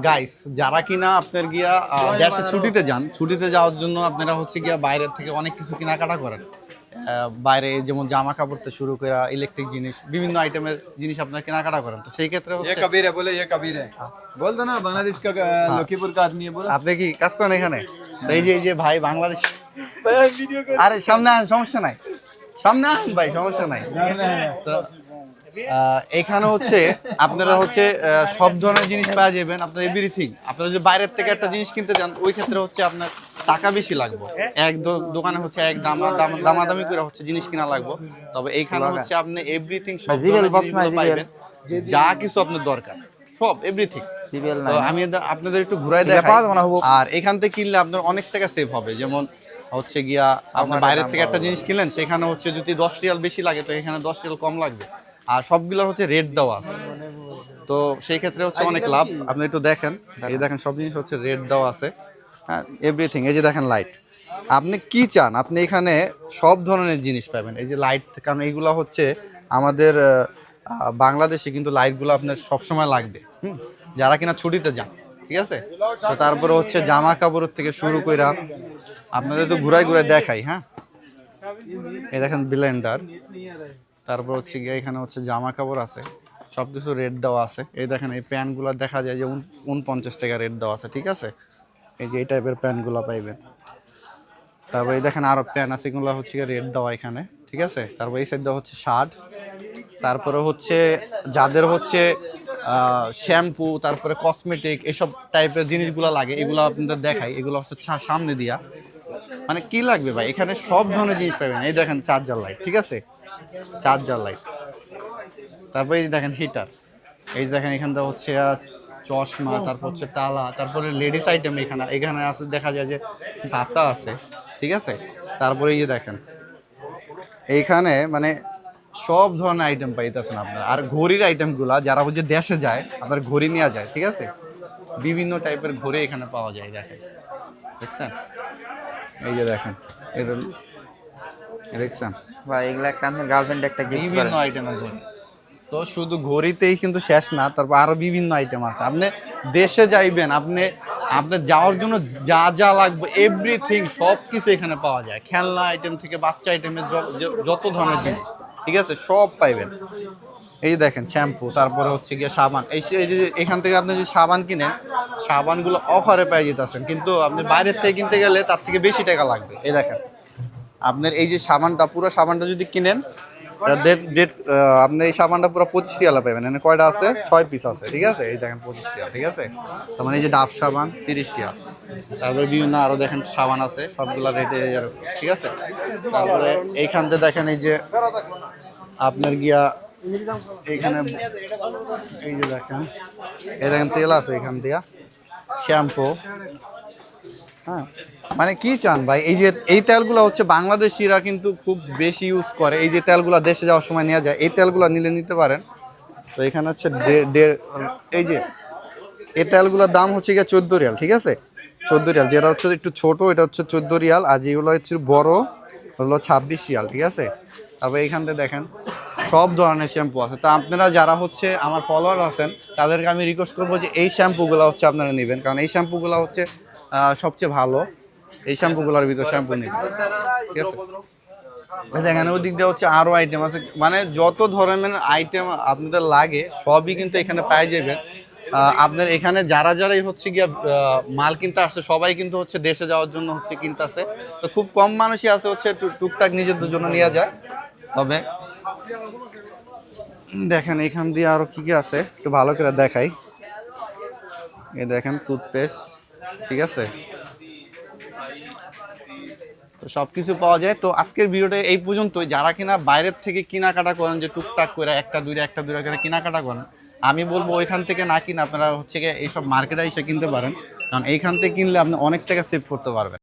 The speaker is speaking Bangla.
গাইস, যারা কিনা আপনার গিয়া দেশে ছুটিতে যান, ছুটিতে যাওয়ার জন্য আপনারা হচ্ছে গিয়া বাইরের থেকে অনেক কিছু কেনাকাটা করেন। বাইরে যেমন জামা কাপড় থেকে শুরু করে ইলেকট্রিক জিনিস, বিভিন্ন আইটেমের জিনিস আপনারা কেনাকাটা করেন। তো সেই ক্ষেত্রে হচ্ছে बोल दो ना बांग्लादेश का लखीपुर का आदमी है बोलो। আপনি কি কাজ করেন এখানে? তো এই যে ভাই বাংলাদেশ, আরে সামনে আন, সমস্যা নাই, সামনে আন ভাই, সমস্যা নাই। তো এখানে হচ্ছে আপনারা হচ্ছে সব ধরনের জিনিস পাওয়া যাবেন, আপনার এভরিথিং। আপনারা যে বাইরের থেকে একটা জিনিস কিনতে যান, ওই ক্ষেত্রে হচ্ছে আপনার টাকা বেশি লাগবে, এক দোকানে হচ্ছে এক দামাদামি করে হচ্ছে জিনিস কিনা লাগবে। তবে এইখানে হচ্ছে আপনি এভরিথিং সব ধরনের জিনিসগুলো পাইবেন, যা কিছু আপনার দরকার সব এভরিথিং। তো আমি আপনাদের একটু ঘুরাই দেখাই। আর এখান থেকে কিনলে আপনার অনেক টাকা সেভ হবে। যেমন হচ্ছে গিয়া আপনার বাইরের থেকে একটা জিনিস কিনলেন, সেখানে হচ্ছে যদি 10 রিয়াল বেশি লাগে, তো এখানে 10 রিয়াল কম লাগবে। আর সবগুলোর হচ্ছে রেট দেওয়া আছে, তো সেই ক্ষেত্রে হচ্ছে অনেক লাভ। আপনি একটু দেখেন, এই দেখেন সব জিনিস হচ্ছে রেট দেওয়া আছে, হ্যাঁ, এভরিথিং। এই যে দেখেন লাইট, আপনি কি চান আপনি এখানে সব ধরনের জিনিস পাবেন। এই যে লাইট, কারণ এইগুলো হচ্ছে আমাদের বাংলাদেশে কিন্তু লাইটগুলো আপনার সবসময় লাগবে, যারা কিনা ছুটিতে যান, ঠিক আছে। তো তারপরে হচ্ছে জামা কাপড়ের থেকে শুরু করে আপনাদের তো ঘুরাই ঘুরাই দেখাই। হ্যাঁ, এই দেখেন ব্লেন্ডার, তারপর হচ্ছে গিয়ে এখানে হচ্ছে জামা কাপড় আছে, সবকিছু রেট দেওয়া আছে। এই দেখেন এই প্যান্টগুলো দেখা যায় যে 49 টাকা রেট দেওয়া আছে, ঠিক আছে। এই যে এই টাইপের প্যান্টগুলো পাইবেন। তারপর এই দেখেন আরো প্যান্ট আছে, এগুলো হচ্ছে রেট দেওয়া এখানে, ঠিক আছে। তারপর এই সাইড দেওয়া হচ্ছে শার্ট। তারপরে হচ্ছে যাদের হচ্ছে শ্যাম্পু, তারপরে কসমেটিক, এসব টাইপের জিনিসগুলো লাগে, এগুলো আপনাদের দেখাই। এগুলো হচ্ছে সামনে দিয়া, মানে কি লাগবে ভাই, এখানে সব ধরনের জিনিস পাবেন। এই দেখেন চার্জার লাইট, ঠিক আছে, চার্জার লাইট। তারপরে এই দেখেন হিটার, এই দেখেন এখান থেকে হচ্ছে চশমা, তারপর হচ্ছে তালা, তারপরে লেডিস আইটেম এখানে এখানে আছে, দেখা যায় যে ছাতা আছে, ঠিক আছে। তারপরে এই যে দেখেন এইখানে মানে সব ধরনের আইটেম পাইতেছেন আপনারা। আর ঘড়ির আইটেমগুলা, যারা হচ্ছে দেশে যায় আপনার ঘড়ি নেওয়া যায়, ঠিক আছে, বিভিন্ন টাইপের ঘড়ি এখানে পাওয়া যায়। দেখেন, দেখছেন, এই যে দেখেন, এটা দেখছেন ভাই এগুলা একটা আপনার গার্লফ্রেন্ড একটা গিফট বিভিন্ন আইটেমের ঘড়ি। তো শুধু ঘড়িতেই কিন্তু শেষ না, তারপর আরো বিভিন্ন আইটেম আছে। আপনি দেশে যাইবেন, আপনি আপনার যাওয়ার জন্য যা যা লাগবে এভরিথিং সব কিছু এখানে পাওয়া যায়। খেলনা আইটেম থেকে বাচ্চা আইটেমের যত ধরনের জিনিস, ঠিক আছে, সব পাইবেন। এই দেখেন শ্যাম্পু, তারপরে হচ্ছে গিয়ে সাবান। এই যে এখান থেকে আপনি যদি সাবান কিনেন, সাবানগুলো অফারে পেয়ে যেতেছেন, কিন্তু আপনি বাইরের থেকে কিনতে গেলে তার থেকে বেশি টাকা লাগবে। এই দেখেন আপনার এই যে সাবানটা, পুরো সাবানটা যদি কিনেন, আপনি এই সাবানটা পুরো 25 রিয়ালা পাবেন। এখানে কয়টা আছে, 6 পিস আছে, ঠিক আছে। এই দেখেন 25 রিয়াল, ঠিক আছে। তার মানে এই যে ডাব সাবান 30 রিয়াল। তারপরে বিভিন্ন আরো দেখেন সাবান আছে, সবগুলা রেটে, ঠিক আছে। তারপরে এইখান থেকে দেখেন এই যে আপনার গিয়া এইখানে এই যে দেখেন, এই দেখেন তেল আছে এখান দিয়া, শ্যাম্পু। হ্যাঁ, মানে কি চান ভাই, এই যে এই তেলগুলো হচ্ছে বাংলাদেশিরা কিন্তু খুব বেশি ইউজ করে। এই যে তেলগুলো দেশে যাওয়ার সময় নেওয়া যায়, এই তেলগুলো নিতে পারেন। তো এখানে হচ্ছে এই যে এই তেলগুলোর দাম হচ্ছে গিয়ে 14 রিয়াল, ঠিক আছে, 14 রিয়াল। যেটা হচ্ছে একটু ছোট, এটা হচ্ছে 14 রিয়াল। আর যেগুলো হচ্ছে বড় হলো 26 রিয়াল, ঠিক আছে। তারপরে এইখান থেকে দেখেন সব ধরনের শ্যাম্পু আছে। তা আপনারা যারা হচ্ছে আমার ফলোয়ার আছেন, তাদেরকে আমি রিকোয়েস্ট করবো যে এই শ্যাম্পুগুলো হচ্ছে আপনারা নেবেন, কারণ এই শ্যাম্পুগুলো হচ্ছে সবচেয়ে ভালো। এই শ্যাম্পুগুলোর ভিতর শ্যাম্পু নেবেন, ঠিক আছে। দেখেন ওই দিক দিয়ে হচ্ছে আরো আইটেম আছে, মানে যত ধরনের আইটেম আপনাদের লাগে সবই কিন্তু এখানে পাই যাবেন। আপনার এখানে যারা যারাই হচ্ছে গিয়া মাল কিনতে আসছে, সবাই কিন্তু হচ্ছে দেশে যাওয়ার জন্য হচ্ছে কিনতে আসে। তো খুব কম মানুষই আছে হচ্ছে টুকটাক নিজেদের জন্য নিয়ে যায়। তবে দেখেন এখান দিয়ে আরো কি কি আছে একটু ভালো করে দেখাই। এই দেখেন টুথপেস্ট, ঠিক আছে। তো সবকিছু পাওয়া যায়। তো আজকের ভিডিওটা এই পর্যন্তই। যারা কিনা বাইরের থেকে কেনাকাটা করেন, যে টুকটাক করে একটা দুইটা করে কেনাকাটা করেন, আমি বলবো ওইখান থেকে না কিনে আপনারা হচ্ছে গিয়ে এইসব মার্কেটে এসে কিনতে পারেন, কারণ এইখান থেকে কিনলে আপনি অনেক টাকা সেভ করতে পারবেন।